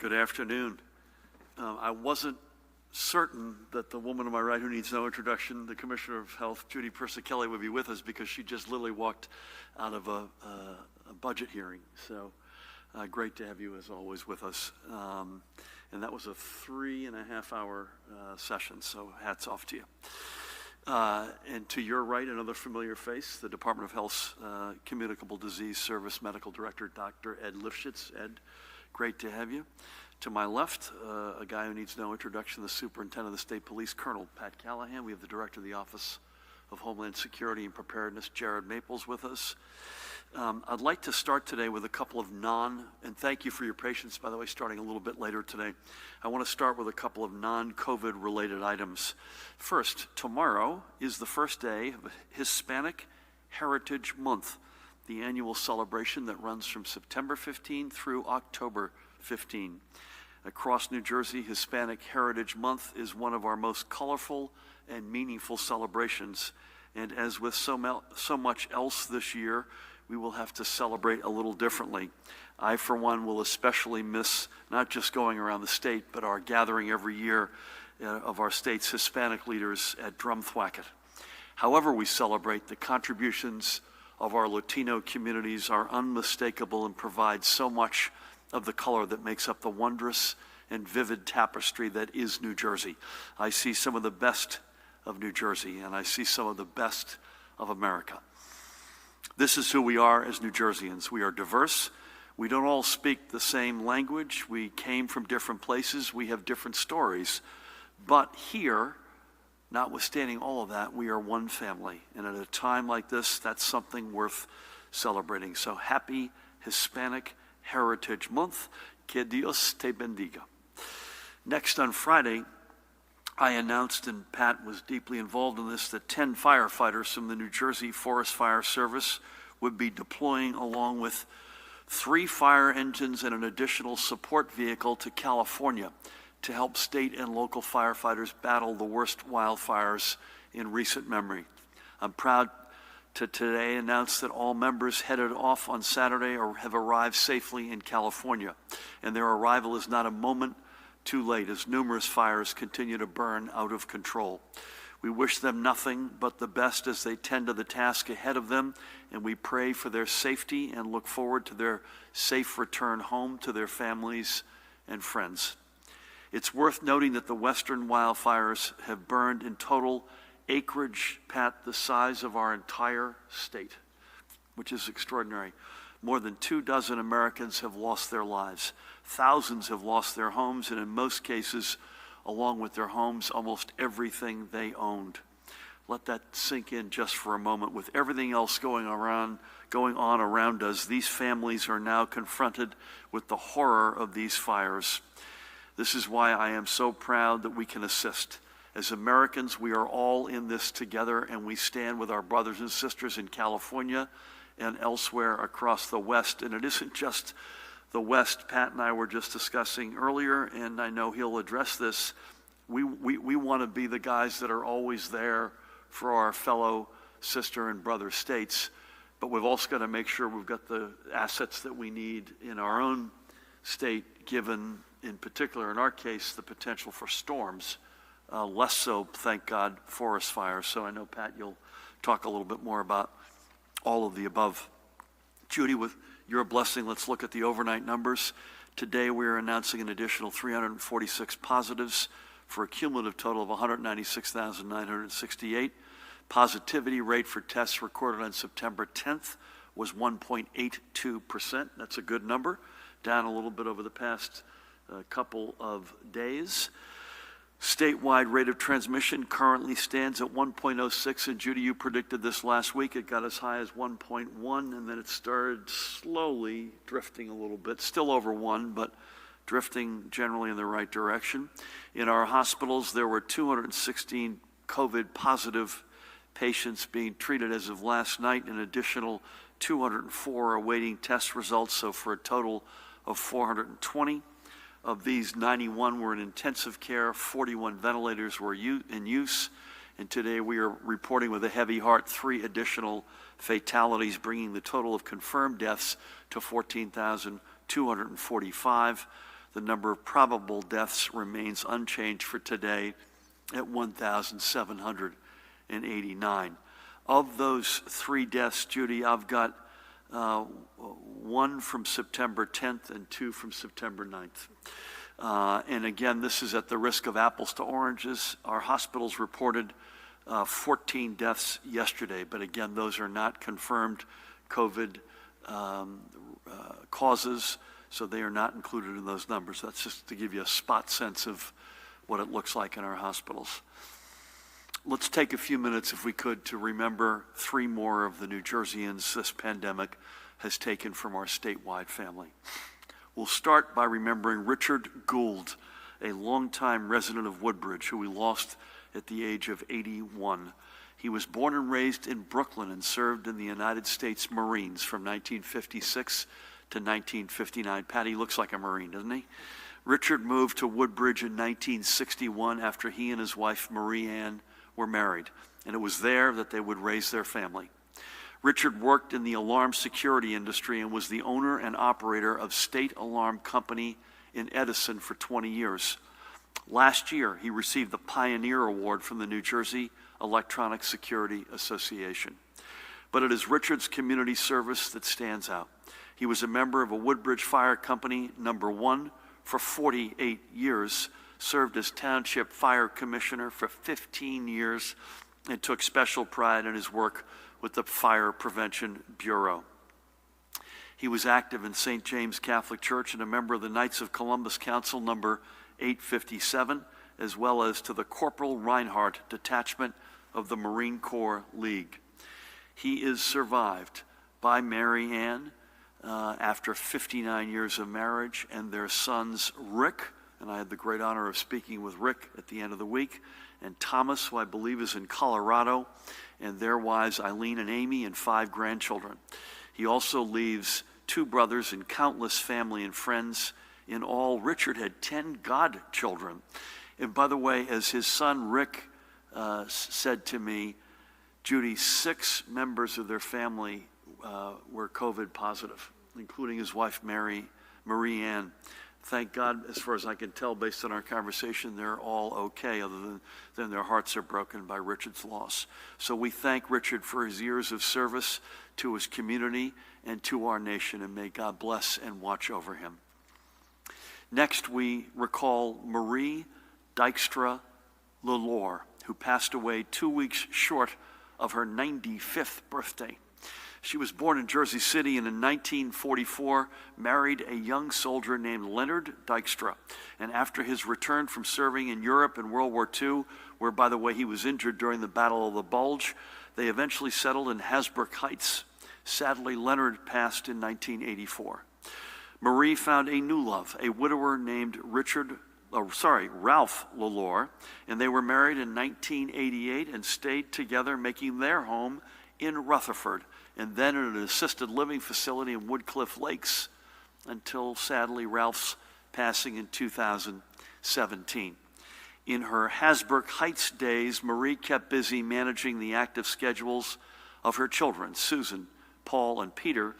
Good afternoon. I wasn't certain that the woman on my right who needs no introduction, the Commissioner of Health, Judy Persicelli, would be with us because she just literally walked out of a budget hearing. So great to have you as always with us. And that was a 3.5-hour session, so hats off to you. And to your right, another familiar face, the Department of Health's Communicable Disease Service Medical Director, Dr. Ed Lifshitz. Ed, great to have you. To my left, a guy who needs no introduction, the Superintendent of the State Police, Colonel Pat Callahan. We have the Director of the Office of Homeland Security and Preparedness, Jared Maples, with us. I'd like to start today with a couple of and thank you for your patience, by the way, starting a little bit later today. I want to start with a couple of non-COVID related items. First, tomorrow is the first day of Hispanic Heritage Month, the annual celebration that runs from September 15 through October 15. Across New Jersey, Hispanic Heritage Month is one of our most colorful and meaningful celebrations. And as with so much else this year, we will have to celebrate a little differently. I, for one, will especially miss not just going around the state, but our gathering every year of our state's Hispanic leaders at Drumthwacket. However we celebrate, the contributions of our Latino communities are unmistakable and provide so much of the color that makes up the wondrous and vivid tapestry that is New Jersey. I see some of the best of New Jersey, and I see some of the best of America. This is who we are as New Jerseyans. We are diverse. We don't all speak the same language. We came from different places. We have different stories. But here, notwithstanding all of that, we are one family. And at a time like this, that's something worth celebrating. So happy Hispanic Heritage Month. Que Dios te bendiga. Next, on Friday, I announced, and Pat was deeply involved in this, that 10 firefighters from the New Jersey Forest Fire Service would be deploying along with 3 fire engines and an additional support vehicle to California to help state and local firefighters battle the worst wildfires in recent memory. I'm proud to today announce that all members headed off on Saturday or have arrived safely in California, and their arrival is not a moment too late as numerous fires continue to burn out of control. We wish them nothing but the best as they tend to the task ahead of them, and we pray for their safety and look forward to their safe return home to their families and friends. It's worth noting that the western wildfires have burned in total acreage, Pat, the size of our entire state, which is extraordinary. More than 24 Americans have lost their lives. Thousands have lost their homes, and in most cases, along with their homes, almost everything they owned. Let that sink in just for a moment. With everything else going on around us, these families are now confronted with the horror of these fires. This is why I am so proud that we can assist. As Americans, we are all in this together, and we stand with our brothers and sisters in California and elsewhere across the West. And it isn't just the West. Pat and I were just discussing earlier, and I know he'll address this. We want to be the guys that are always there for our fellow sister and brother states, but we've also got to make sure we've got the assets that we need in our own state, given, in particular, in our case, the potential for storms. Less so, thank God, forest fires. So I know, Pat, you'll talk a little bit more about all of the above. Judy, with your blessing, let's look at the overnight numbers. Today, we are announcing an additional 346 positives for a cumulative total of 196,968. Positivity rate for tests recorded on September 10th was 1.82%. That's a good number, down a little bit over the past couple of days. Statewide rate of transmission currently stands at 1.06, and Judy, you predicted this last week. It got as high as 1.1, and then it started slowly drifting a little bit, still over 1, but drifting generally in the right direction. In our hospitals, there were 216 COVID positive patients being treated as of last night, an additional 204 awaiting test results, so for a total of 420. Of these, 91 were in intensive care, 41 ventilators were in use, and today we are reporting with a heavy heart 3 additional fatalities, bringing the total of confirmed deaths to 14,245. The number of probable deaths remains unchanged for today at 1,789. Of those 3 deaths, Judy, I've got 1 from September 10th and 2 from September 9th. And again, this is at the risk of apples to oranges. Our hospitals reported 14 deaths yesterday, but again, those are not confirmed COVID causes, so they are not included in those numbers. That's just to give you a spot sense of what it looks like in our hospitals. Let's take a few minutes, if we could, to remember 3 more of the New Jerseyans this pandemic has taken from our statewide family. We'll start by remembering Richard Gould, a longtime resident of Woodbridge who we lost at the age of 81. He was born and raised in Brooklyn and served in the United States Marines from 1956 to 1959. Patty looks like a Marine, doesn't he? Richard moved to Woodbridge in 1961 after he and his wife, Marie Ann, were married, and it was there that they would raise their family. Richard worked in the alarm security industry and was the owner and operator of State Alarm Company in Edison for 20 years. Last year, he received the Pioneer Award from the New Jersey Electronic Security Association. But it is Richard's community service that stands out. He was a member of a Woodbridge Fire Company number 1 for 48 years, served as Township Fire Commissioner for 15 years, and took special pride in his work with the Fire Prevention Bureau. He was active in St. James Catholic Church and a member of the Knights of Columbus Council number 857, as well as to the Corporal Reinhardt Detachment of the Marine Corps League. He is survived by Mary Ann after 59 years of marriage, and their sons Rick, and I had the great honor of speaking with Rick at the end of the week, and Thomas, who I believe is in Colorado, and their wives Eileen and Amy, and 5 grandchildren. He also leaves 2 brothers and countless family and friends. In all, Richard had 10 godchildren. And by the way, as his son Rick said to me, Judy, 6 members of their family were COVID positive, including his wife Marie Ann. Thank God, as far as I can tell, based on our conversation, they're all okay, other than their hearts are broken by Richard's loss. So we thank Richard for his years of service to his community and to our nation, and may God bless and watch over him. Next, we recall Marie Dykstra Lilore, who passed away 2 weeks short of her 95th birthday. She was born in Jersey City and in 1944 married a young soldier named Leonard Dykstra. And after his return from serving in Europe in World War II, where, by the way, he was injured during the Battle of the Bulge, they eventually settled in Hasbrook Heights. Sadly, Leonard passed in 1984. Marie found a new love, a widower named Ralph Lilore, and they were married in 1988 and stayed together, making their home in Rutherford, and then in an assisted living facility in Woodcliff Lakes until, sadly, Ralph's passing in 2017. In her Hasbrook Heights days, Marie kept busy managing the active schedules of her children, Susan, Paul, and Peter,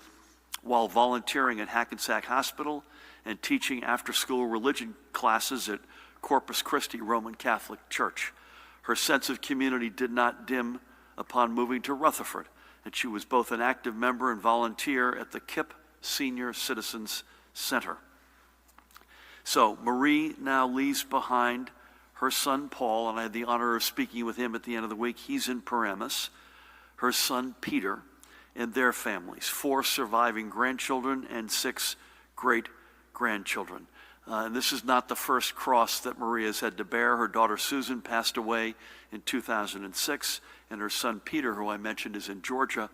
while volunteering at Hackensack Hospital and teaching after-school religion classes at Corpus Christi Roman Catholic Church. Her sense of community did not dim upon moving to Rutherford, and she was both an active member and volunteer at the KIPP Senior Citizens Center. So Marie now leaves behind her son Paul, and I had the honor of speaking with him at the end of the week. He's in Paramus. Her son Peter, and their families, 4 surviving grandchildren and 6 great-grandchildren. And this is not the first cross that Marie has had to bear. Her daughter Susan passed away in 2006, and her son Peter, who I mentioned is in Georgia,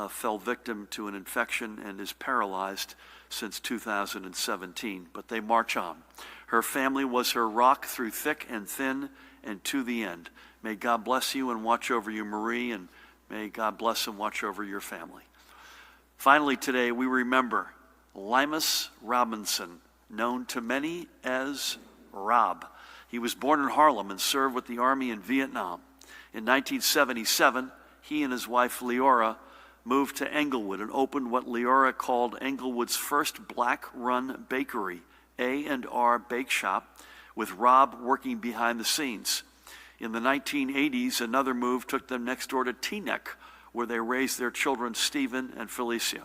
fell victim to an infection and is paralyzed since 2017. But they march on. Her family was her rock through thick and thin and to the end. May God bless you and watch over you, Marie, and may God bless and watch over your family. Finally, today we remember Lymas Robinson, known to many as Rob. He was born in Harlem and served with the Army in Vietnam. In 1977, he and his wife Lilore moved to Englewood and opened what Lilore called Englewood's first black-run bakery A&R Bake Shop, with Rob working behind the scenes. In the 1980s, another move took them next door to Teaneck, where they raised their children, Stephen and Felicia.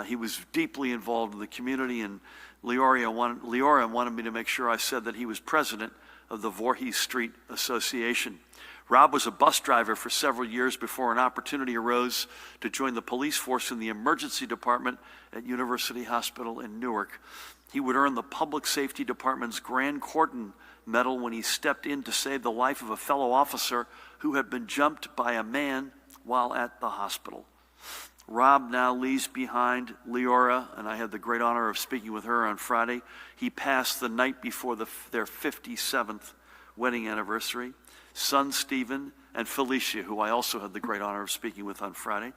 He was deeply involved in the community, and Lilore wanted me to make sure I said that he was president of the Voorhees Street Association. Rob was a bus driver for several years before an opportunity arose to join the police force in the emergency department at University Hospital in Newark. He would earn the Public Safety Department's Grand Cordon Medal when he stepped in to save the life of a fellow officer who had been jumped by a man while at the hospital. Rob now leaves behind Lilore, and I had the great honor of speaking with her on Friday. He passed the night before their 57th wedding anniversary. Son Stephen and Felicia, who I also had the great honor of speaking with on Friday.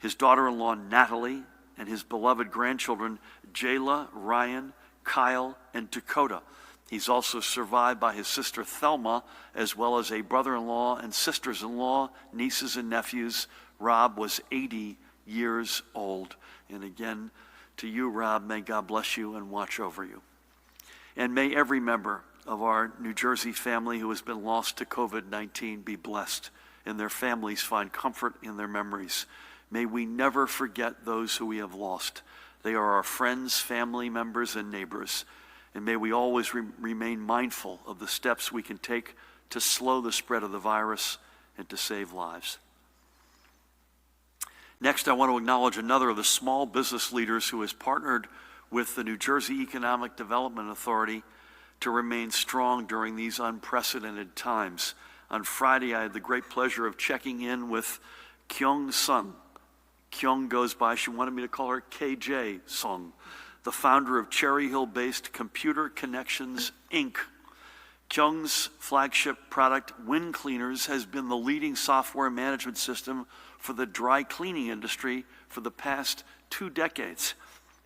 His daughter-in-law Natalie, and his beloved grandchildren Jayla, Ryan, Kyle, and Dakota. He's also survived by his sister Thelma, as well as a brother-in-law and sisters-in-law, nieces and nephews. Rob was 80 years old. And again, to you, Rob, may God bless you and watch over you. And may every member of our New Jersey family who has been lost to COVID-19 be blessed, and their families find comfort in their memories. May we never forget those who we have lost. They are our friends, family members, and neighbors. And may we always remain mindful of the steps we can take to slow the spread of the virus and to save lives. Next, I want to acknowledge another of the small business leaders who has partnered with the New Jersey Economic Development Authority to remain strong during these unprecedented times. On Friday, I had the great pleasure of checking in with Kyung Sun. Kyung goes by, she wanted me to call her KJ Sung, the founder of Cherry Hill-based Computer Connections, Inc. Kyung's flagship product, Wind Cleaners, has been the leading software management system for the dry cleaning industry for the past 2 decades.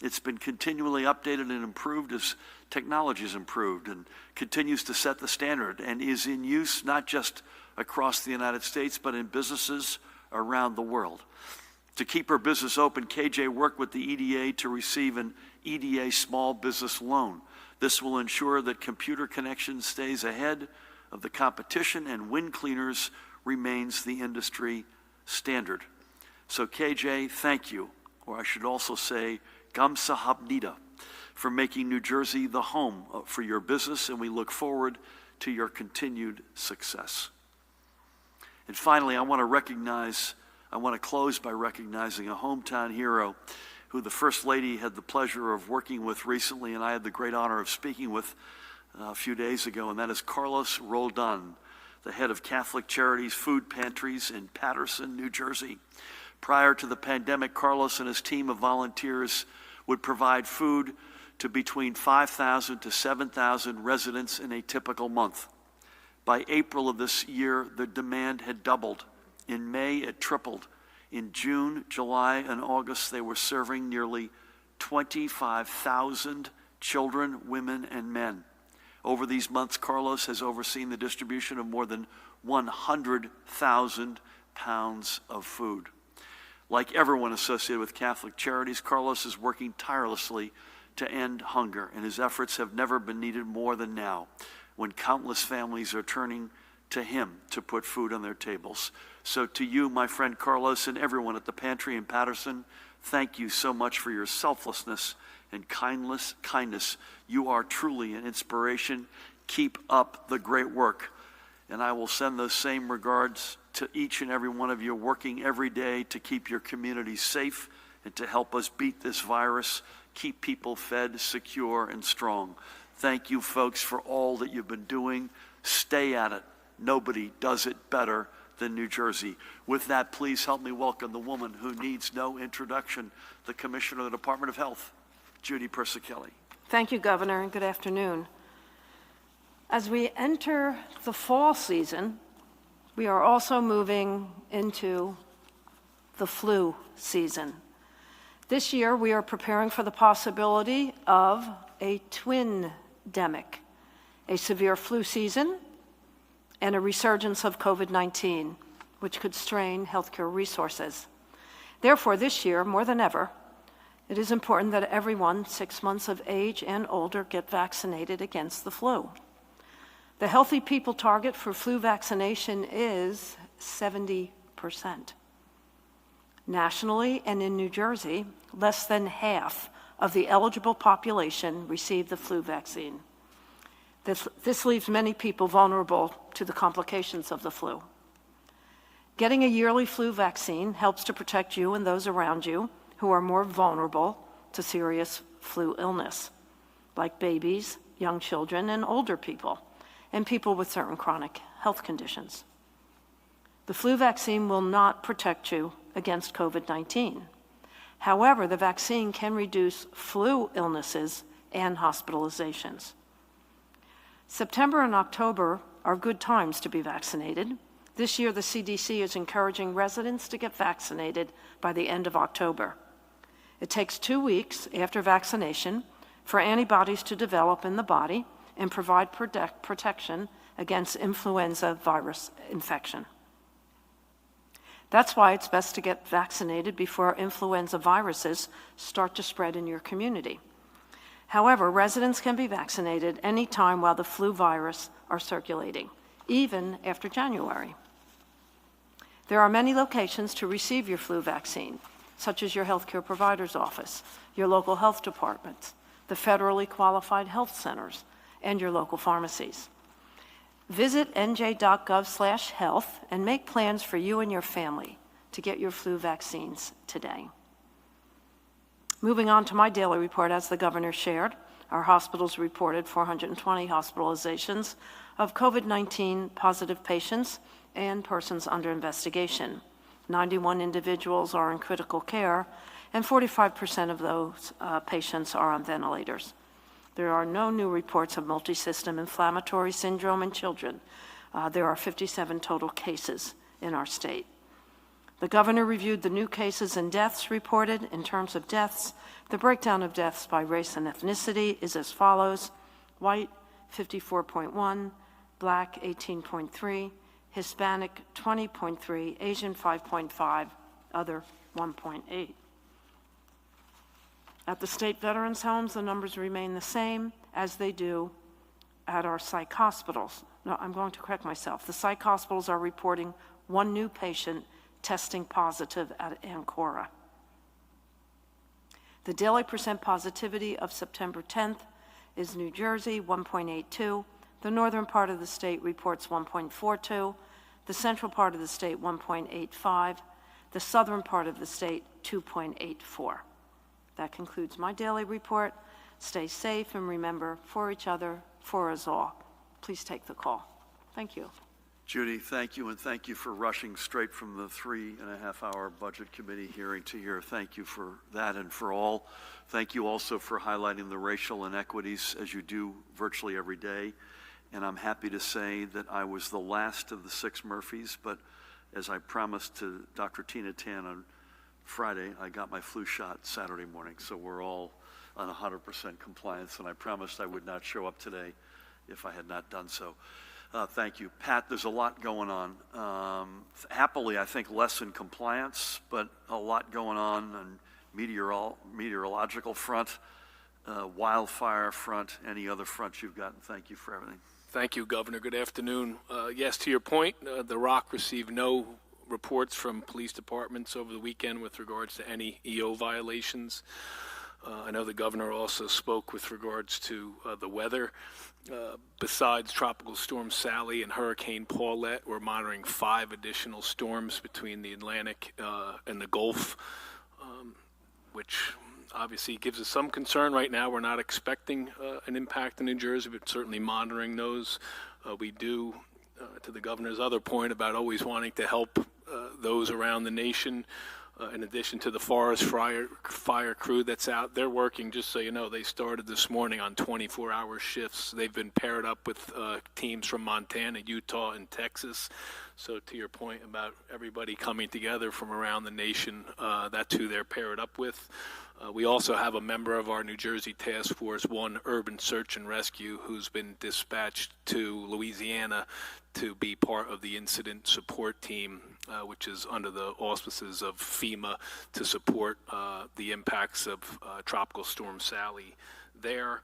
It's been continually updated and improved as technology has improved, and continues to set the standard, and is in use not just across the United States, but in businesses around the world. To keep her business open, KJ worked with the EDA to receive an EDA small business loan. This will ensure that Computer Connections stays ahead of the competition, and Wind Cleaners remains the industry standard. So KJ, thank you, or I should also say, Gamsahamnida, for making New Jersey the home for your business, and we look forward to your continued success. And finally, I want to close by recognizing a hometown hero who the First Lady had the pleasure of working with recently, and I had the great honor of speaking with a few days ago, and that is Carlos Roldan, the head of Catholic Charities Food Pantries in Paterson, New Jersey. Prior to the pandemic, Carlos and his team of volunteers would provide food to between 5,000 to 7,000 residents in a typical month. By April of this year, the demand had doubled. In May, it tripled. In June, July, and August, they were serving nearly 25,000 children, women, and men. Over these months, Carlos has overseen the distribution of more than 100,000 pounds of food. Like everyone associated with Catholic Charities, Carlos is working tirelessly to end hunger, and his efforts have never been needed more than now, when countless families are turning to him to put food on their tables. So to you, my friend Carlos, and everyone at the pantry in Paterson, thank you so much for your selflessness and kindness. You are truly an inspiration. Keep up the great work. And I will send those same regards to each and every one of you working every day to keep your community safe and to help us beat this virus, keep people fed, secure, and strong. Thank you, folks, for all that you've been doing. Stay at it. Nobody does it better than New Jersey. With that, please help me welcome the woman who needs no introduction, the Commissioner of the Department of Health, Judy Persichilli. Thank you, Governor, and good afternoon. As we enter the fall season, we are also moving into the flu season. This year, we are preparing for the possibility of a twin-demic, a severe flu season and a resurgence of COVID-19, which could strain healthcare resources. Therefore, this year, more than ever, It is important that everyone 6 months of age and older get vaccinated against the flu. The healthy people target for flu vaccination is 70%. Nationally and in New Jersey, less than half of the eligible population receive the flu vaccine. This leaves many people vulnerable to the complications of the flu. Getting a yearly flu vaccine helps to protect you and those around you who are more vulnerable to serious flu illness, like babies, young children, and older people, and people with certain chronic health conditions. The flu vaccine will not protect you against COVID-19. However, the vaccine can reduce flu illnesses and hospitalizations. September and October are good times to be vaccinated. This year, the CDC is encouraging residents to get vaccinated by the end of October. It takes 2 weeks after vaccination for antibodies to develop in the body and provide protection against influenza virus infection. That's why it's best to get vaccinated before influenza viruses start to spread in your community. However, residents can be vaccinated anytime while the flu virus are circulating, even after January. There are many locations to receive your flu vaccine, such as your healthcare provider's office, your local health departments, the federally qualified health centers, and your local pharmacies. Visit nj.gov/health and make plans for you and your family to get your flu vaccines today. Moving on to my daily report, as the governor shared, our hospitals reported 420 hospitalizations of COVID-19 positive patients and persons under investigation. 91 individuals are in critical care, and 45% of those patients are on ventilators. There are no new reports of multisystem inflammatory syndrome in children. There are 57 total cases in our state. The governor reviewed the new cases and deaths reported. In terms of deaths, the breakdown of deaths by race and ethnicity is as follows: white, 54.1, black, 18.3, Hispanic, 20.3, Asian, 5.5, other, 1.8. At the state veterans' homes, the numbers remain the same as they do at our psych hospitals. No, I'm going to correct myself. The psych hospitals are reporting 1 new patient testing positive at Ancora. The daily percent positivity of September 10th is New Jersey, 1.82. The northern part of the state reports 1.42. The central part of the state, 1.85. The southern part of the state, 2.84. That concludes my daily report. Stay safe and remember, for each other, for us all. Please take the call. Thank you. Judy, thank you, and thank you for rushing straight from the 3.5-hour Budget Committee hearing to here. Thank you for that and for all. Thank you also for highlighting the racial inequities, as you do virtually every day. And I'm happy to say that I was the last of the 6 Murphys, but as I promised to Dr. Tina Tan on Friday, I got my flu shot Saturday morning, so we're all on 100% compliance, and I promised I would not show up today if I had not done so. Thank you. Pat, there's a lot going on. Happily, I think less in compliance, but a lot going on meteorological front, wildfire front, any other front you've got. Thank you for everything. Thank you, Governor. Good afternoon. Yes, to your point, the Rock received no reports from police departments over the weekend with regards to any EO violations. I know the governor also spoke with regards to the weather. Besides Tropical Storm Sally and Hurricane Paulette, we're monitoring 5 additional storms between the Atlantic and the Gulf, which obviously gives us some concern right now. We're not expecting an impact in New Jersey, but certainly monitoring those. We do, to the governor's other point about always wanting to help those around the nation. In addition to the forest fire crew that's out, they're working, just so you know, they started this morning on 24-hour shifts. They've been paired up with teams from Montana, Utah, and Texas. So to your point about everybody coming together from around the nation, that's who they're paired up with. We also have a member of our New Jersey Task Force 1 Urban Search and Rescue who's been dispatched to Louisiana to be part of the incident support team which is under the auspices of FEMA to support the impacts of Tropical Storm Sally there.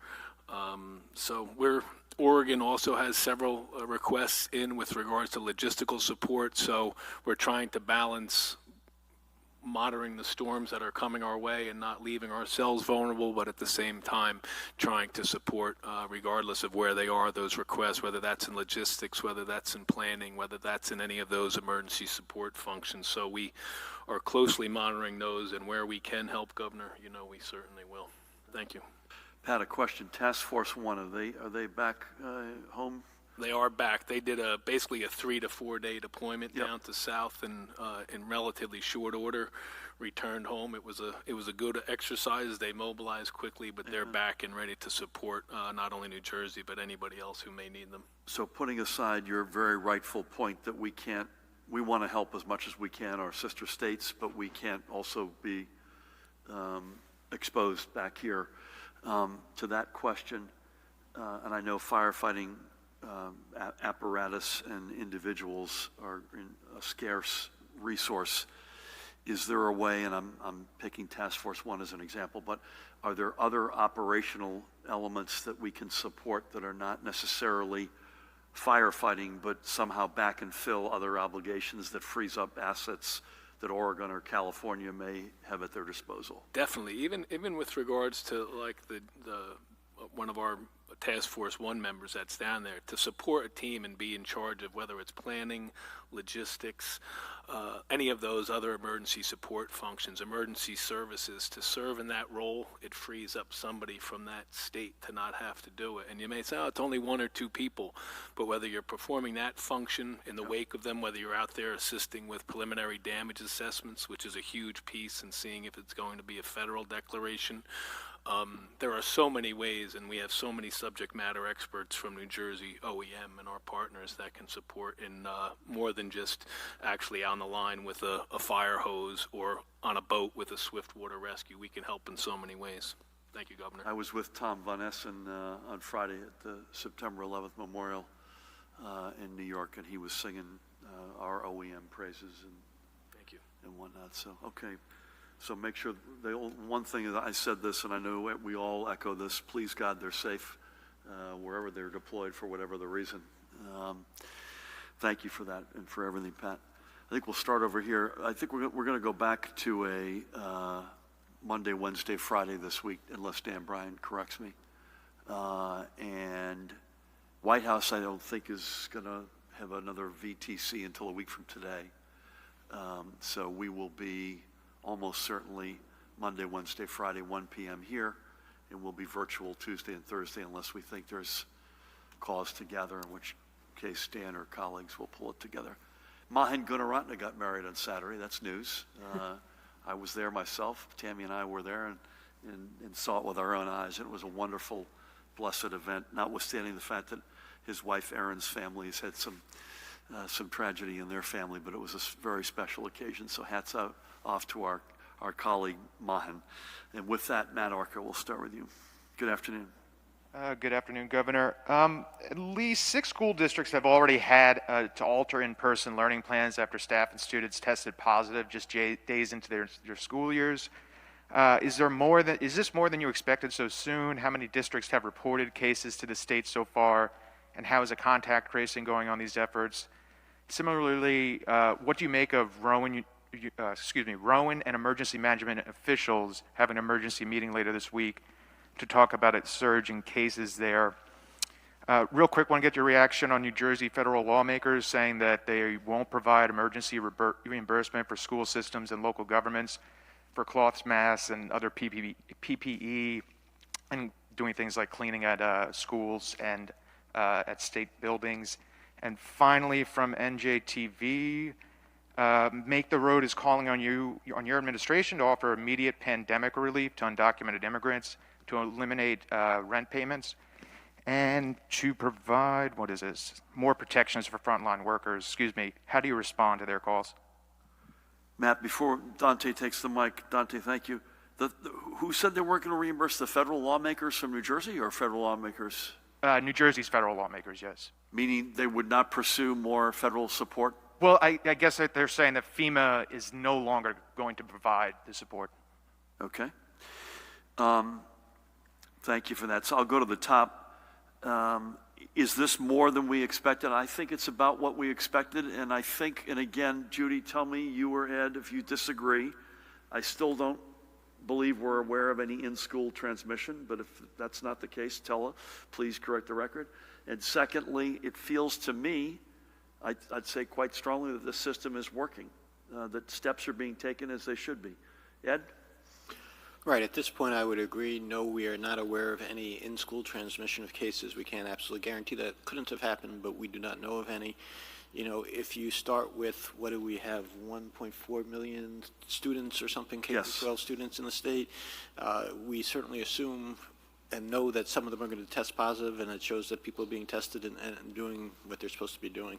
Oregon also has several requests in with regards to logistical support, so we're trying to balance monitoring the storms that are coming our way and not leaving ourselves vulnerable, but at the same time trying to support, regardless of where they are, those requests, whether that's in logistics, whether that's in planning, whether that's in any of those emergency support functions. So we are closely monitoring those, and where we can help, Governor, we certainly will. Thank you. Pat, a question. Task Force 1, are they back home? They are back. They did basically a 3 to 4 day deployment down to South, and in relatively short order returned home. It was a good exercise. They mobilized quickly, but they're back and ready to support not only New Jersey but anybody else who may need them. So putting aside your very rightful point that we want to help as much as we can our sister states, but we can't also be exposed back here. To that question, and I know firefighting apparatus and individuals are a scarce resource. Is there a way, and I'm picking Task Force 1 as an example, but are there other operational elements that we can support that are not necessarily firefighting, but somehow back and fill other obligations that frees up assets that Oregon or California may have at their disposal? Definitely, even with regards to like the one of our Task Force 1 members that's down there, to support a team and be in charge of whether it's planning, logistics, any of those other emergency support functions, emergency services, to serve in that role, it frees up somebody from that state to not have to do it. And you may say, oh, it's only 1 or 2 people, but whether you're performing that function in the wake of them, whether you're out there assisting with preliminary damage assessments, which is a huge piece, and seeing if it's going to be a federal declaration, there are so many ways, and we have so many subject matter experts from New Jersey OEM and our partners that can support in more than just actually on the line with a fire hose or on a boat with a swift water rescue. We can help in so many ways. Thank you, Governor. I was with Tom Von Essen on Friday at the September 11th Memorial in New York, and he was singing our OEM praises and Thank you. And whatnot. So, okay. So make sure, one thing is, I said this, and I know we all echo this, please God they're safe wherever they're deployed for whatever the reason. Thank you for that and for everything, Pat. I think we'll start over here. I think we're going to go back to a Monday, Wednesday, Friday this week, unless Dan Bryan corrects me. And White House, I don't think, is going to have another VTC until a week from today. So we will be almost certainly Monday, Wednesday, Friday, 1 p.m. here, and we'll be virtual Tuesday and Thursday unless we think there's cause to gather, in which case Dan or colleagues will pull it together. Mahan Gunaratne got married on Saturday. That's news. I was there myself. Tammy and I were there and saw it with our own eyes. It was a wonderful, blessed event, notwithstanding the fact that his wife Erin's family has had some tragedy in their family, but it was a very special occasion. So hats off to our colleague Mahan. And with that, Matt Arca, we'll start with you. Good afternoon. Good afternoon, Governor. At least 6 school districts have already had to alter in-person learning plans after staff and students tested positive just days into their school years. Is this more than you expected so soon? How many districts have reported cases to the state so far? And how is the contact tracing going on these efforts? Similarly, what do you make of Rowan and emergency management officials have an emergency meeting later this week to talk about a surge in cases there? Real quick, want to get your reaction on New Jersey federal lawmakers saying that they won't provide emergency reimbursement for school systems and local governments for cloths, masks, and other PPE, and doing things like cleaning at schools and at state buildings. And finally, from NJTV, Make the Road is calling on your administration to offer immediate pandemic relief to undocumented immigrants, to eliminate rent payments, and to provide, more protections for frontline workers. How do you respond to their calls? Matt, before Dante takes the mic, Dante, thank you. Who said they weren't going to reimburse the federal lawmakers from New Jersey, or federal lawmakers? New Jersey's federal lawmakers, yes. Meaning they would not pursue more federal support Well, I guess that they're saying that FEMA is no longer going to provide the support. Okay. Thank you for that. So I'll go to the top. Is this more than we expected? I think it's about what we expected, and I think, and again, Judy, tell me, you or Ed, if you disagree. I still don't believe we're aware of any in-school transmission, but if that's not the case, please correct the record. And secondly, it feels to me, I'd say quite strongly, that the system is working, that steps are being taken as they should be. Ed? Right. At this point, I would agree. No, we are not aware of any in-school transmission of cases. We can't absolutely guarantee that couldn't have happened, but we do not know of any. You know, if you start with, what do we have, 1.4 million students or something, K-12 students in the state, we certainly assume and know that some of them are going to test positive, and it shows that people are being tested and doing what they're supposed to be doing.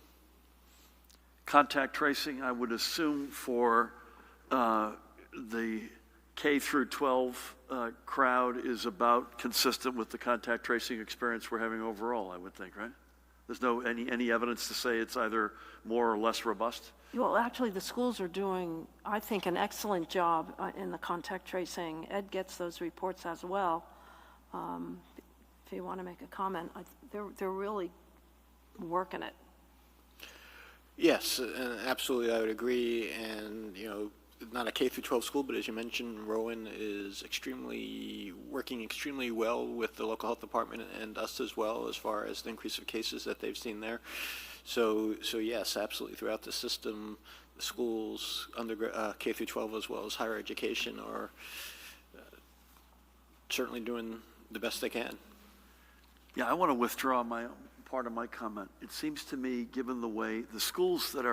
Contact tracing, I would assume for the K through 12 crowd is about consistent with the contact tracing experience we're having overall, I would think, right? There's no any evidence to say it's either more or less robust? Well, actually, the schools are doing, I think, an excellent job in the contact tracing. Ed gets those reports as well. If you want to make a comment, they're really working it. Yes, and absolutely, I would agree. And, you know, not a K through 12 school, but as you mentioned, Rowan is working extremely well with the local health department and us as well, as far as the increase of cases that they've seen there. So yes, absolutely, throughout the system, the schools, K through 12 as well as higher education, are certainly doing the best they can. Yeah, I want to withdraw part of my comment. It seems to me, given the way the schools that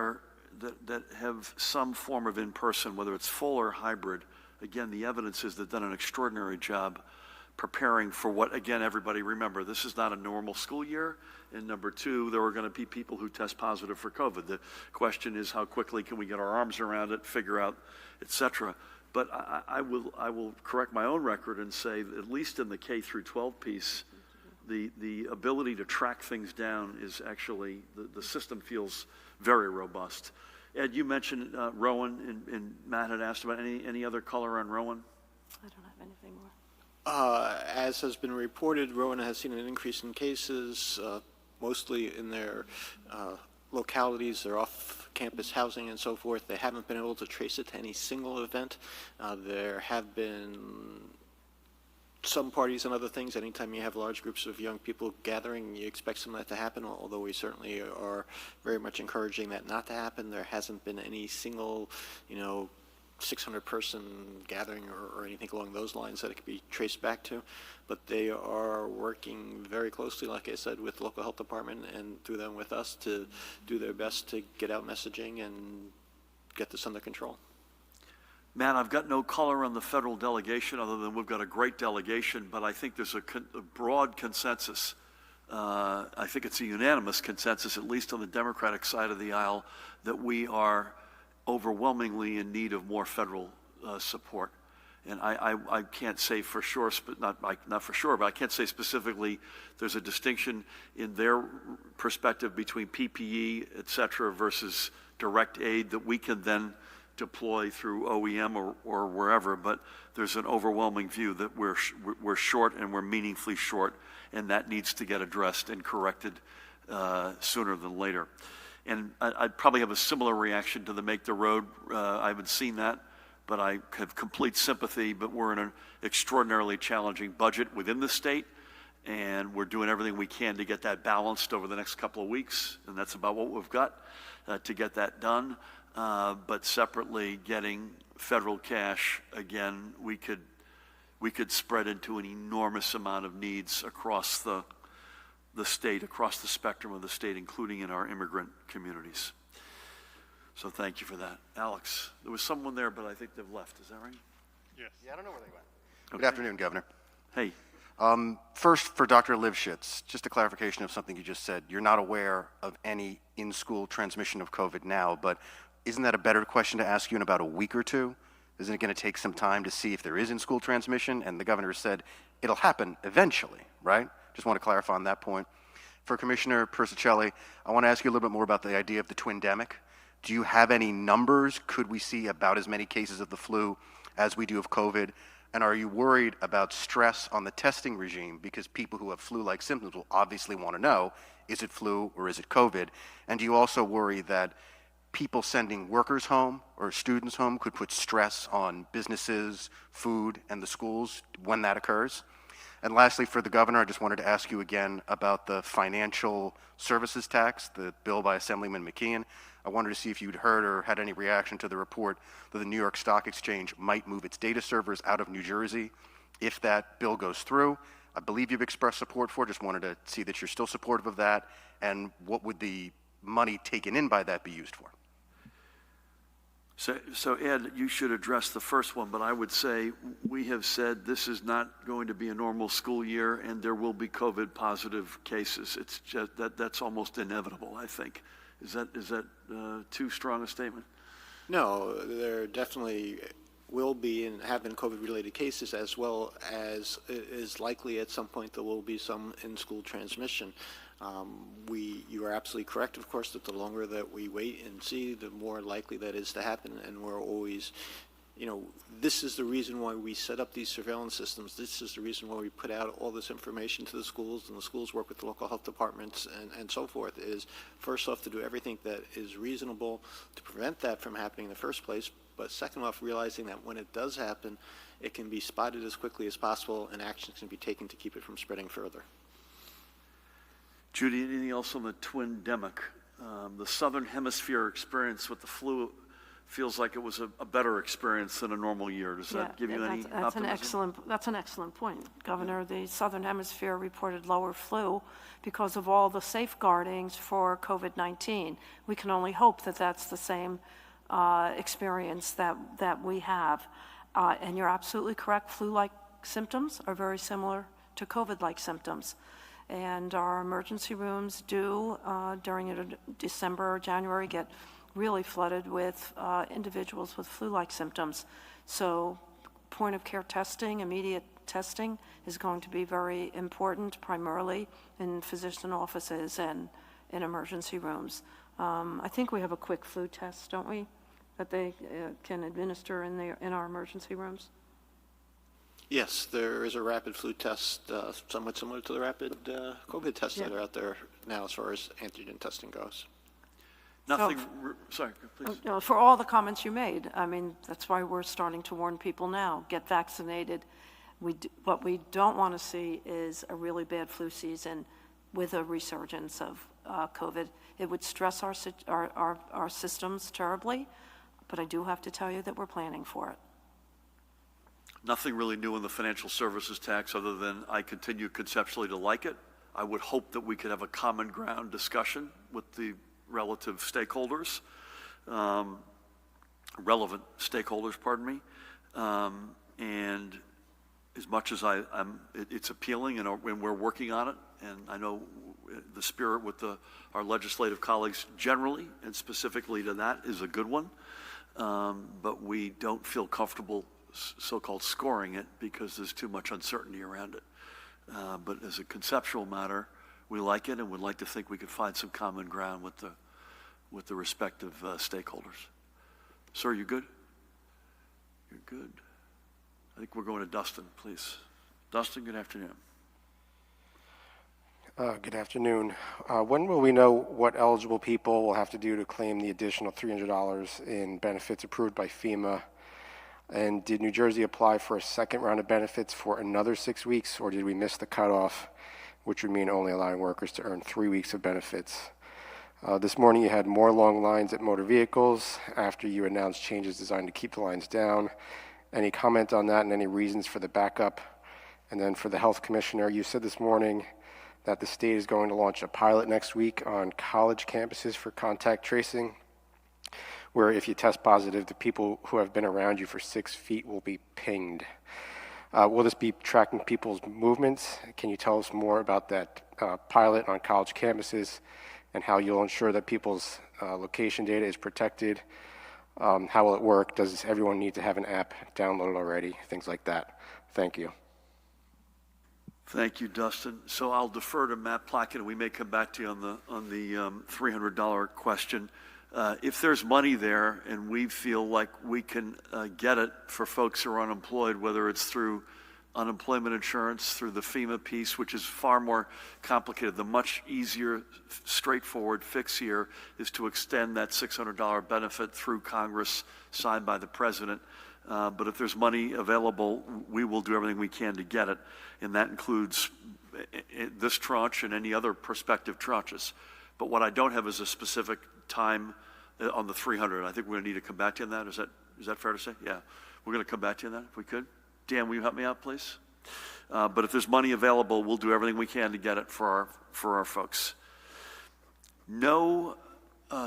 have some form of in-person, whether it's full or hybrid, again, the evidence is they've done an extraordinary job preparing for what, again, everybody remember, this is not a normal school year, and number two, there are going to be people who test positive for COVID. The question is, how quickly can we get our arms around it, figure out, et cetera. But I will correct my own record and say that at least in the K through 12 piece, the ability to track things down is actually, the system feels very robust. Ed, you mentioned Rowan, and Matt had asked about any other color on Rowan? I don't have anything more. As has been reported, Rowan has seen an increase in cases, mostly in their localities, their off-campus housing and so forth. They haven't been able to trace it to any single event. There have been some parties and other things. Anytime you have large groups of young people gathering, you expect some of that to happen, although we certainly are very much encouraging that not to happen. There hasn't been any single, 600-person gathering or anything along those lines that it could be traced back to. But they are working very closely, like I said, with the local health department and through them with us to do their best to get out messaging and get this under control. Matt, I've got no color on the federal delegation other than we've got a great delegation, but I think there's a broad consensus. I think it's a unanimous consensus, at least on the Democratic side of the aisle, that we are overwhelmingly in need of more federal support. And I can't say for sure, not for sure, but I can't say specifically there's a distinction in their perspective between PPE, et cetera, versus direct aid that we can then deploy through OEM or wherever, but there's an overwhelming view that we're short and we're meaningfully short, and that needs to get addressed and corrected sooner than later. And I'd probably have a similar reaction to the Make the Road. I haven't seen that, but I have complete sympathy, but we're in an extraordinarily challenging budget within the state, and we're doing everything we can to get that balanced over the next couple of weeks, and that's about what we've got to get that done. But separately, getting federal cash, again, we could spread into an enormous amount of needs across the state, across the spectrum of the state, including in our immigrant communities. So thank you for that. Alex, there was someone there, but I think they've left. Is that right? Yes. Yeah, I don't know where they went. Okay. Good afternoon, Governor. Hey. First, for Dr. Lifshitz, just a clarification of something you just said. You're not aware of any in-school transmission of COVID now, but isn't that a better question to ask you in about a week or two? Isn't it going to take some time to see if there is in-school transmission? And the governor said it'll happen eventually, right? Just want to clarify on that point. For Commissioner Persicelli, I want to ask you a little bit more about the idea of the twindemic. Do you have any numbers? Could we see about as many cases of the flu as we do of COVID? And are you worried about stress on the testing regime? Because people who have flu-like symptoms will obviously want to know, is it flu or is it COVID? And do you also worry that people sending workers home or students home could put stress on businesses, food, and the schools when that occurs? And lastly, for the governor, I just wanted to ask you again about the financial services tax, the bill by Assemblyman McKeon. I wanted to see if you'd heard or had any reaction to the report that the New York Stock Exchange might move its data servers out of New Jersey if that bill goes through. I believe you've expressed support for it. Just wanted to see that you're still supportive of that, and what would the money taken in by that be used for? So Ed, you should address the first one, but I would say we have said this is not going to be a normal school year, and there will be COVID positive cases. It's just that's almost inevitable, I think. Is that too strong a statement? No, there definitely will be and have been COVID-related cases, as well as it is likely at some point there will be some in-school transmission. You are absolutely correct, of course, that the longer that we wait and see, the more likely that is to happen. And we're always, this is the reason why we set up these surveillance systems. This is the reason why we put out all this information to the schools, and the schools work with the local health departments and so forth, is first off to do everything that is reasonable to prevent that from happening in the first place, but second off, realizing that when it does happen, it can be spotted as quickly as possible and actions can be taken to keep it from spreading further. Judy, anything else on the twin-demic? The Southern Hemisphere experience with the flu feels like it was a better experience than a normal year. Does that give you any optimism? That's an excellent point, Governor. The Southern Hemisphere reported lower flu because of all the safeguardings for COVID-19. We can only hope that that's the same experience that we have. And you're absolutely correct. Flu-like symptoms are very similar to COVID-like symptoms. And our emergency rooms do, during December or January, get really flooded with individuals with flu-like symptoms. So point-of-care testing, immediate testing, is going to be very important, primarily in physician offices and in emergency rooms. I think we have a quick flu test, don't we, that they can administer in our emergency rooms? Yes, there is a rapid flu test, somewhat similar to the rapid COVID tests that are out there now as far as antigen testing goes. Nothing, sorry, please. No, for all the comments you made, I mean, that's why we're starting to warn people now, get vaccinated. What we don't want to see is a really bad flu season with a resurgence of COVID. It would stress our systems terribly, but I do have to tell you that we're planning for it. Nothing really new in the financial services tax other than I continue conceptually to like it. I would hope that we could have a common ground discussion with the relative stakeholders, relevant stakeholders, pardon me. And as much as it's appealing and we're working on it, and I know the spirit with our legislative colleagues generally and specifically to that is a good one, but we don't feel comfortable so-called scoring it because there's too much uncertainty around it. But as a conceptual matter, we like it and would like to think we could find some common ground with the respective stakeholders. Sir, you good? You're good. I think we're going to Dustin, please. Dustin, good afternoon. Good afternoon. When will we know what eligible people will have to do to claim the additional $300 in benefits approved by FEMA? And did New Jersey apply for a second round of benefits for another 6 weeks, or did we miss the cutoff, which would mean only allowing workers to earn 3 weeks of benefits? This morning you had more long lines at motor vehicles after you announced changes designed to keep the lines down. Any comment on that and any reasons for the backup? And then for the health commissioner, you said this morning that the state is going to launch a pilot next week on college campuses for contact tracing, where if you test positive, the people who have been around you for 6 feet will be pinged. Will this be tracking people's movements? Can you tell us more about that pilot on college campuses and how you'll ensure that people's location data is protected? How will it work? Does everyone need to have an app downloaded already? Things like that. Thank you. Thank you, Dustin. So I'll defer to Matt Plackett, and we may come back to you on the $300 question. If there's money there and we feel like we can get it for folks who are unemployed, whether it's through unemployment insurance, through the FEMA piece, which is far more complicated. The much easier, straightforward fix here is to extend that $600 benefit through Congress, signed by the president. But if there's money available, we will do everything we can to get it. And that includes this tranche and any other prospective tranches. But what I don't have is a specific time on the 300. I think we're going to need to come back to you on that. Is that fair to say? Yeah. We're going to come back to you on that if we could. Dan, will you help me out, please? But if there's money available, we'll do everything we can to get it for our folks. No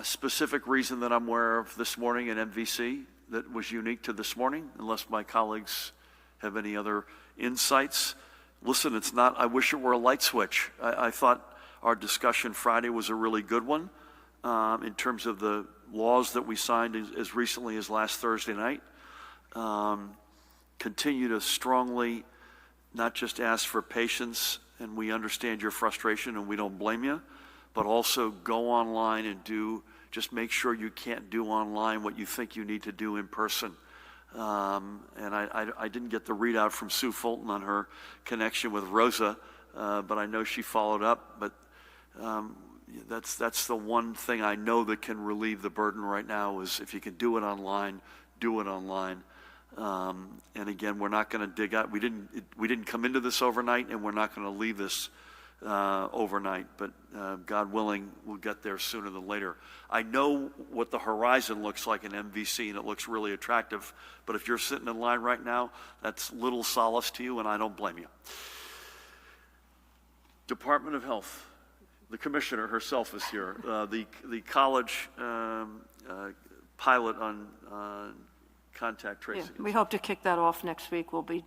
specific reason that I'm aware of this morning in MVC that was unique to this morning, unless my colleagues have any other insights. Listen, it's not, I wish it were a light switch. I thought our discussion Friday was a really good one in terms of the laws that we signed as recently as last Thursday night. Continue to strongly not just ask for patience, and we understand your frustration and we don't blame you, but also go online and just make sure you can't do online what you think you need to do in person. And I didn't get the readout from Sue Fulton on her connection with Rosa, but I know she followed up. But that's the one thing I know that can relieve the burden right now is if you can do it online, do it online. And again, we're not going to dig out. We didn't come into this overnight, and we're not going to leave this overnight. But God willing, we'll get there sooner than later. I know what the horizon looks like in MVC, and it looks really attractive. But if you're sitting in line right now, that's little solace to you, and I don't blame you. Department of Health, the commissioner herself is here. The college pilot on contact tracing. Yeah, we hope to kick that off next week. We'll be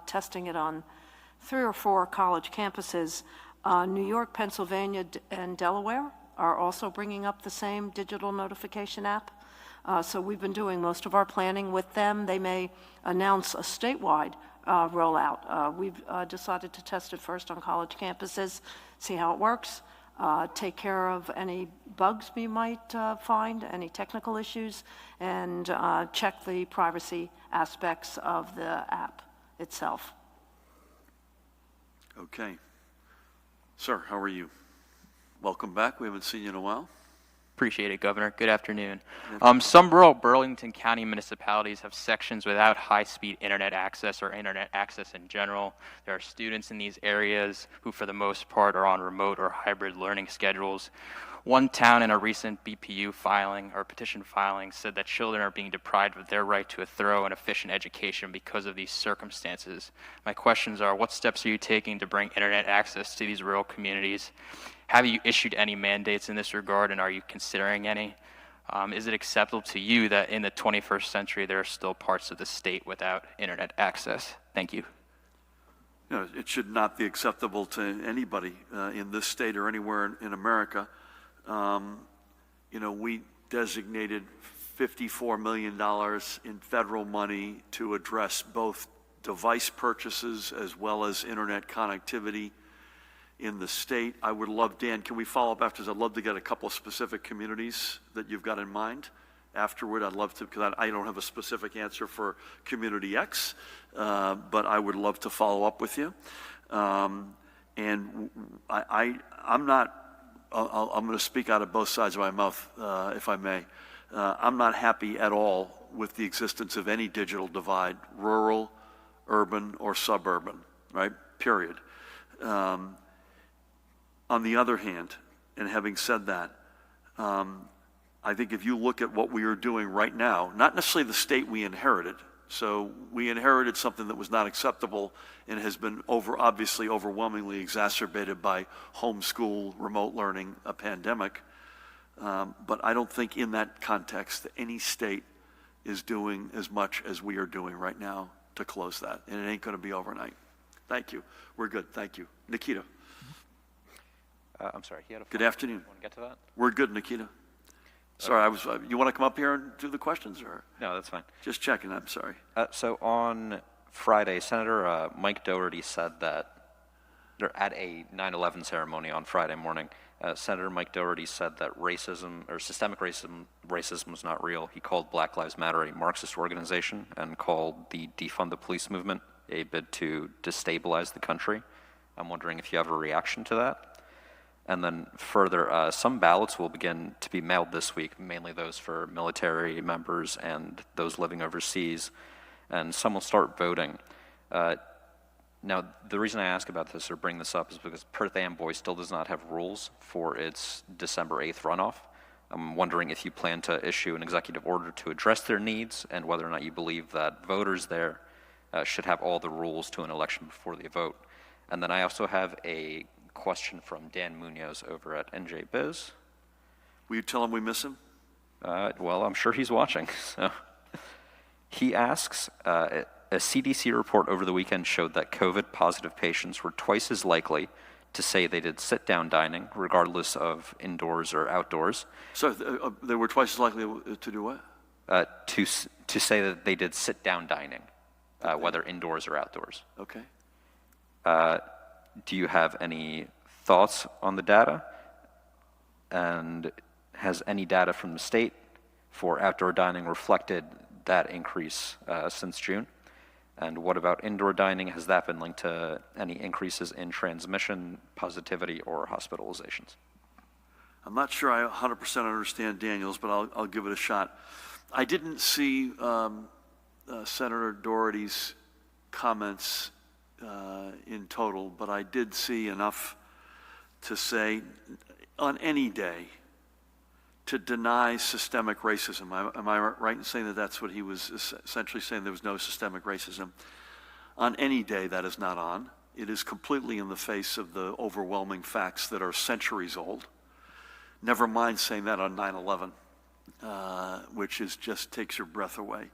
testing it on 3 or 4 college campuses. New York, Pennsylvania, and Delaware are also bringing up the same digital notification app. So we've been doing most of our planning with them. They may announce a statewide rollout. We've decided to test it first on college campuses, see how it works. Take care of any bugs we might find, any technical issues, and check the privacy aspects of the app itself. Okay. Sir, how are you? Welcome back. We haven't seen you in a while. Appreciate it, Governor. Good afternoon. Some rural Burlington County municipalities have sections without high-speed internet access or internet access in general. There are students in these areas who, for the most part, are on remote or hybrid learning schedules. One town in a recent BPU filing or petition filing said that children are being deprived of their right to a thorough and efficient education because of these circumstances. My questions are, what steps are you taking to bring internet access to these rural communities? Have you issued any mandates in this regard, and are you considering any? Is it acceptable to you that in the 21st century there are still parts of the state without internet access? Thank you. You know, it should not be acceptable to anybody in this state or anywhere in America. You know, we designated $54 million in federal money to address both device purchases as well as internet connectivity in the state. I would love, Dan, can we follow up afterwards? I'd love to get a couple of specific communities that you've got in mind afterward. I'd love to, because I don't have a specific answer for community X, but I would love to follow up with you. And I'm going to speak out of both sides of my mouth, if I may. I'm not happy at all with the existence of any digital divide, rural, urban, or suburban, right? Period. On the other hand, and having said that, I think if you look at what we are doing right now, not necessarily the state we inherited, so we inherited something that was not acceptable and has been obviously overwhelmingly exacerbated by homeschool, remote learning, a pandemic. But I don't think in that context that any state is doing as much as we are doing right now to close that. And it ain't going to be overnight. Thank you. We're good. Thank you. Nikita. I'm sorry. He had a Good afternoon. Want to get to that? We're good, Nikita. Sorry, you want to come up here and do the questions, or? No, that's fine. Just checking, I'm sorry. So on Friday, Senator Mike Dougherty said that at a 9/11 ceremony on Friday morning Senator Mike Doherty said that racism or systemic racism was not real. He called Black Lives Matter a Marxist organization and called the defund the police movement a bid to destabilize the country. I'm wondering if you have a reaction to that. And then further, some ballots will begin to be mailed this week, mainly those for military members and those living overseas, and some will start voting. Now, the reason I ask about this or bring this up is because Perth Amboy still does not have rules for its December 8th runoff. I'm wondering if you plan to issue an executive order to address their needs and whether or not you believe that voters there should have all the rules to an election before they vote. And then I also have a question from Dan Munoz over at NJ Biz. Will you tell him we miss him? Well, I'm sure he's watching. So. He asks, a CDC report over the weekend showed that COVID-positive patients were twice as likely to say they did sit-down dining, regardless of indoors or outdoors. So they were twice as likely to do what? To say that they did sit-down dining, whether indoors or outdoors. Okay. Do you have any thoughts on the data? And has any data from the state for outdoor dining reflected that increase since June? And what about indoor dining? Has that been linked to any increases in transmission, positivity, or hospitalizations? I'm not sure I 100% understand Daniel's, but I'll give it a shot. I didn't see Senator Doherty's comments in total, but I did see enough to say on any day to deny systemic racism. Am I right in saying that that's what he was essentially saying, there was no systemic racism? On any day that is not on. It is completely in the face of the overwhelming facts that are centuries old. Never mind saying that on 9/11, which is just takes your breath away.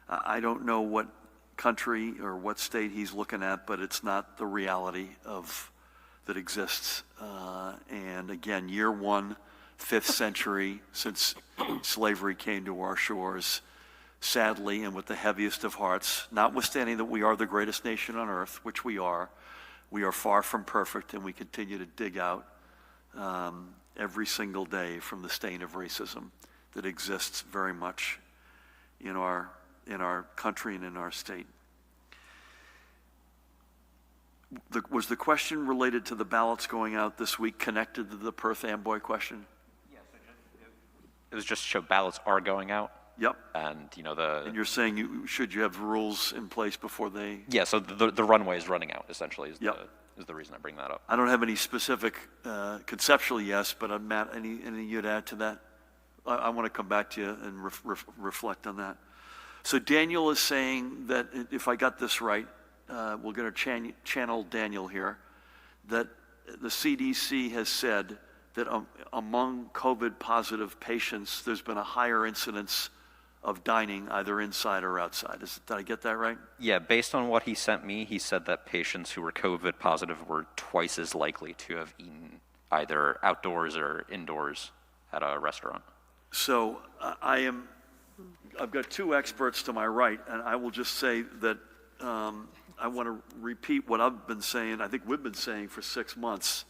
I don't know what country or what state he's looking at, but it's not the reality that exists. And again, year one, 5th century since slavery came to our shores, sadly and with the heaviest of hearts, notwithstanding that we are the greatest nation on earth, which we are far from perfect, and we continue to dig out every single day from the stain of racism that exists very much in our country and in our state. Was the question related to the ballots going out this week connected to the Perth Amboy question? It was just to show ballots are going out. Yep. And, And you're saying should you have rules in place before they? Yeah, so the runway is running out, essentially, is the reason I bring that up. I don't have any specific conceptual yes, but Matt, any you'd add to that? I want to come back to you and reflect on that. So Daniel is saying that, if I got this right, we're going to channel Daniel here, that the CDC has said that among COVID-positive patients, there's been a higher incidence of dining either inside or outside. Did I get that right? Yeah, based on what he sent me, he said that patients who were COVID positive were twice as likely to have eaten either outdoors or indoors at a restaurant. So I've got two experts to my right, and I will just say that I want to repeat what I've been saying, I think we've been saying for 6 months,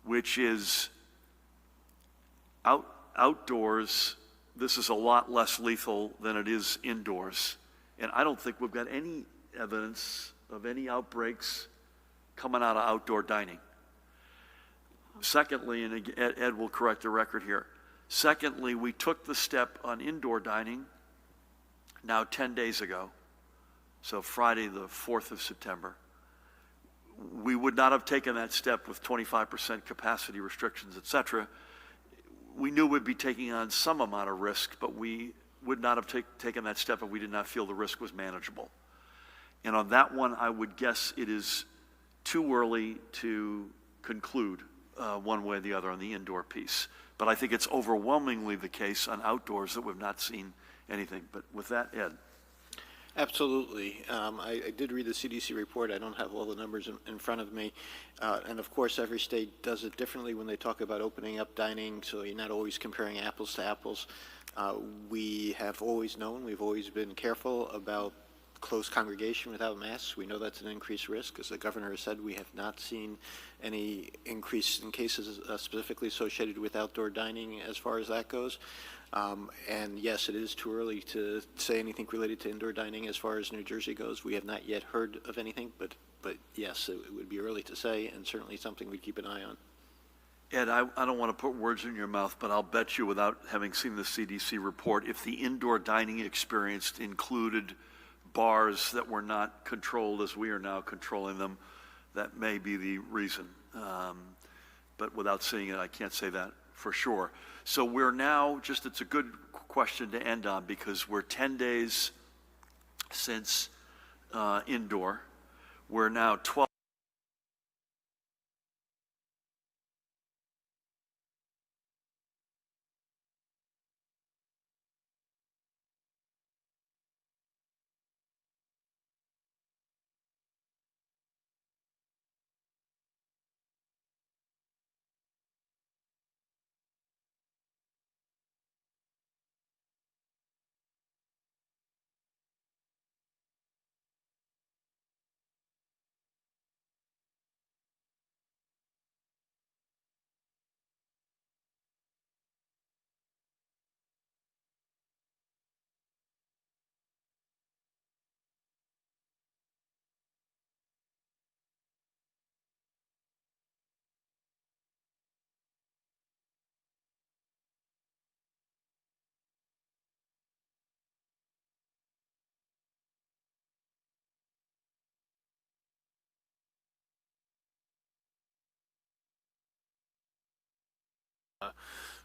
which is outdoors, this is a lot less lethal than it is indoors. And I don't think we've got any evidence of any outbreaks coming out of outdoor dining. Secondly, and Ed will correct the record here, secondly, we took the step on indoor dining now 10 days ago, so Friday the 4th of September. We would not have taken that step with 25% capacity restrictions, et cetera. We knew we'd be taking on some amount of risk, but we would not have taken that step if we did not feel the risk was manageable. And on that one, I would guess it is too early to conclude one way or the other on the indoor piece. But I think it's overwhelmingly the case on outdoors that we've not seen anything. But with that, Ed. Absolutely. I did read the CDC report. I don't have all the numbers in front of me. And of course, every state does it differently when they talk about opening up dining, so you're not always comparing apples to apples. We have always known, we've always been careful about close congregation without masks. We know that's an increased risk. As the governor has said, we have not seen any increase in cases specifically associated with outdoor dining as far as that goes. And yes, it is too early to say anything related to indoor dining as far as New Jersey goes. We have not yet heard of anything, but yes, it would be early to say, and certainly something we'd keep an eye on. Ed, I don't want to put words in your mouth, but I'll bet you, without having seen the CDC report, if the indoor dining experience included bars that were not controlled as we are now controlling them, that may be the reason. But without seeing it, I can't say that for sure. So we're now, it's a good question to end on, because we're 10 days since indoor. We're now 12.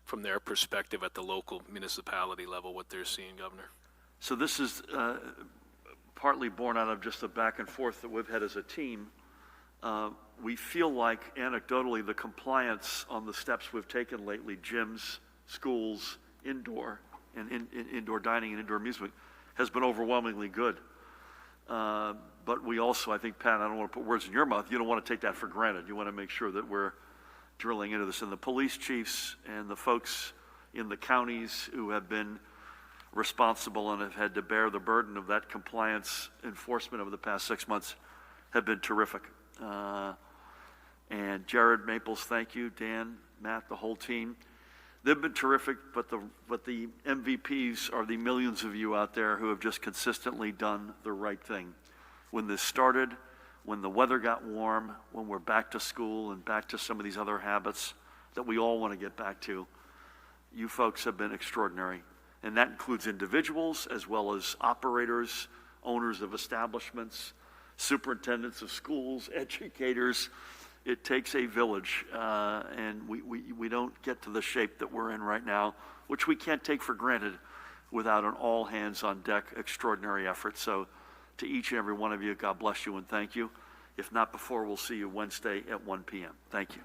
From their perspective at the local municipality level, what they're seeing, Governor. So this is partly born out of just the back and forth that we've had as a team. We feel like, anecdotally, the compliance on the steps we've taken lately, gyms, schools, indoor, and indoor dining and indoor amusement, has been overwhelmingly good. But we also, I think, Pat, I don't want to put words in your mouth, you don't want to take that for granted. You want to make sure that we're drilling into this. And the police chiefs and the folks in the counties who have been responsible and have had to bear the burden of that compliance enforcement over the past 6 months have been terrific. And Jared Maples, thank you. Dan, Matt, the whole team. They've been terrific, but the MVPs are the millions of you out there who have just consistently done the right thing. When this started, when the weather got warm, when we're back to school and back to some of these other habits that we all want to get back to, you folks have been extraordinary. And that includes individuals as well as operators, owners of establishments, superintendents of schools, educators. It takes a village, and we don't get to the shape that we're in right now, which we can't take for granted without an all hands on deck extraordinary effort. So to each and every one of you, God bless you and thank you. If not before, we'll see you Wednesday at 1 p.m. Thank you.